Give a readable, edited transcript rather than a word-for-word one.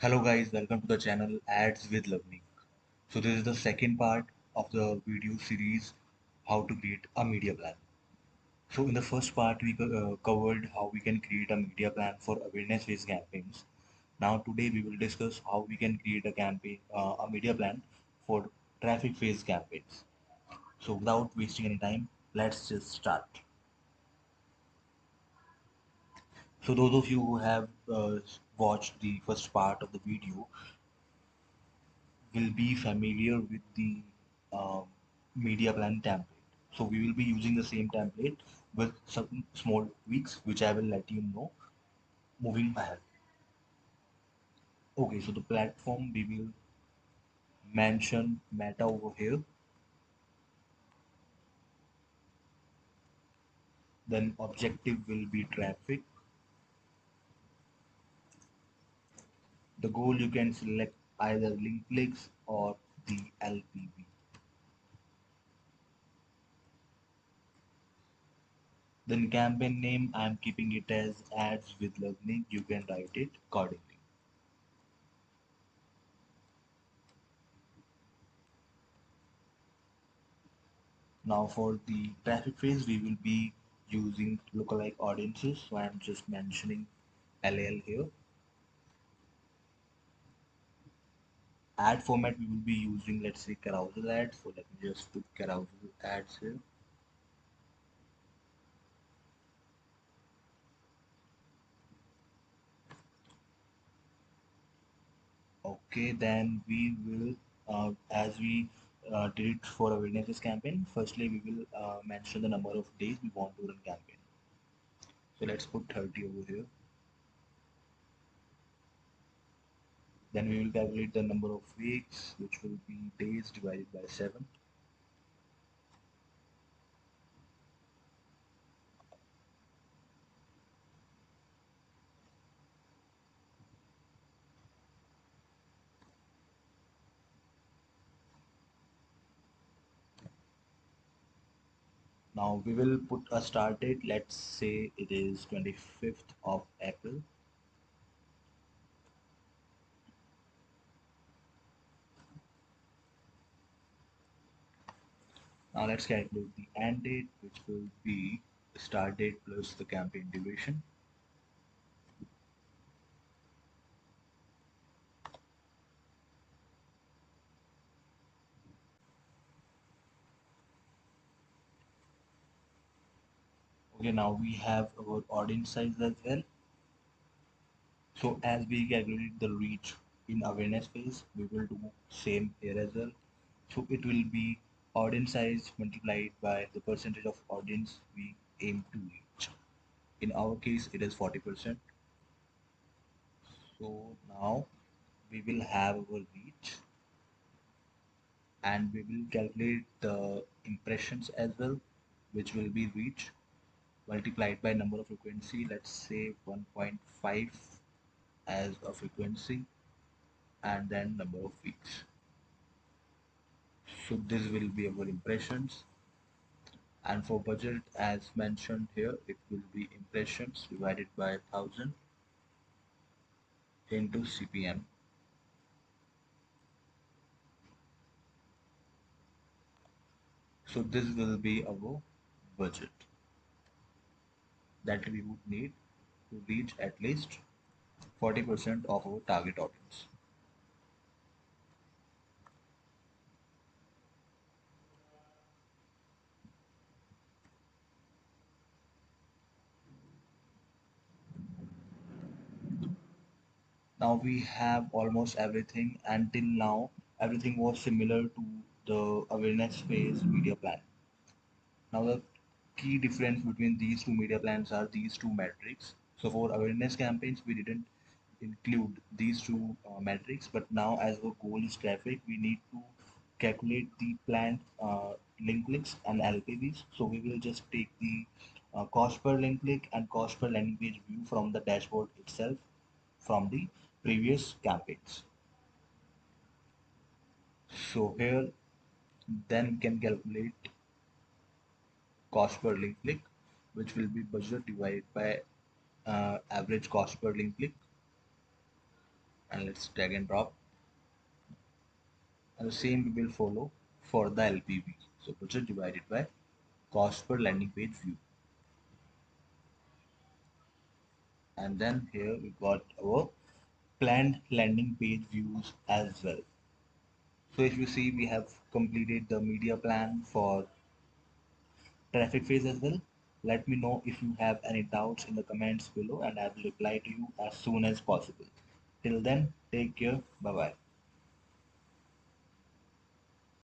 Hello guys, welcome to the channel Ads with Learning. So this is the second part of the video series how to create a media plan. So in the first part we covered how we can create a media plan for awareness based campaigns. Now today we will discuss how we can create a media plan for traffic based campaigns. So without wasting any time, let's just start. So those of you who have watched the first part of the video will be familiar with the um, media plan template. So we will be using the same template with some small tweaks, which I will let you know moving ahead. Okay, so the platform we will mention Meta over here. Then objective will be traffic. The goal you can select either link clicks or the LPV. Then campaign name, I am keeping it as ads with learning. You can write it accordingly. Now for the traffic phase, we will be using lookalike audiences. So I'm just mentioning LAL here. Ad format, we will be using, let's say, carousel ads. So let me just put carousel ads here. Okay, then we will, as we did it for awareness campaign, firstly we will mention the number of days we want to run campaign. So let's put 30 over here. Then we will calculate the number of weeks, which will be days divided by 7. Now we will put a start date. Let's say it is 25th of April. Now let's calculate the end date, which will be the start date plus the campaign duration. Okay, now we have our audience size as well. So as we calculate the reach in awareness phase, we will do same here as well. So it will be audience size multiplied by the percentage of audience we aim to reach. In our case, it is 40%. So now we will have our reach and we will calculate the impressions as well, which will be reach multiplied by number of frequency. Let's say 1.5 as a frequency and then number of weeks. So this will be our impressions, and for budget as mentioned here, it will be impressions divided by 1000 into CPM. So this will be our budget that we would need to reach at least 40% of our target audience. Now we have almost everything. Until now, everything was similar to the awareness phase media plan. Now the key difference between these two media plans are these two metrics. So for awareness campaigns, we didn't include these two metrics, but now as our goal is traffic, we need to calculate the planned link clicks and LPVs. So we will just take the cost per link click and cost per landing page view from the dashboard itself from the previous campaigns. So here then we can calculate cost per link click, which will be budget divided by average cost per link click, and let's drag and drop, and the same we will follow for the LPV. So budget divided by cost per landing page view, and then here we got our planned landing page views as well. So if you see, we have completed the media plan for traffic phase as well. Let me know if you have any doubts in the comments below, and I will reply to you as soon as possible. Till then, take care. Bye bye.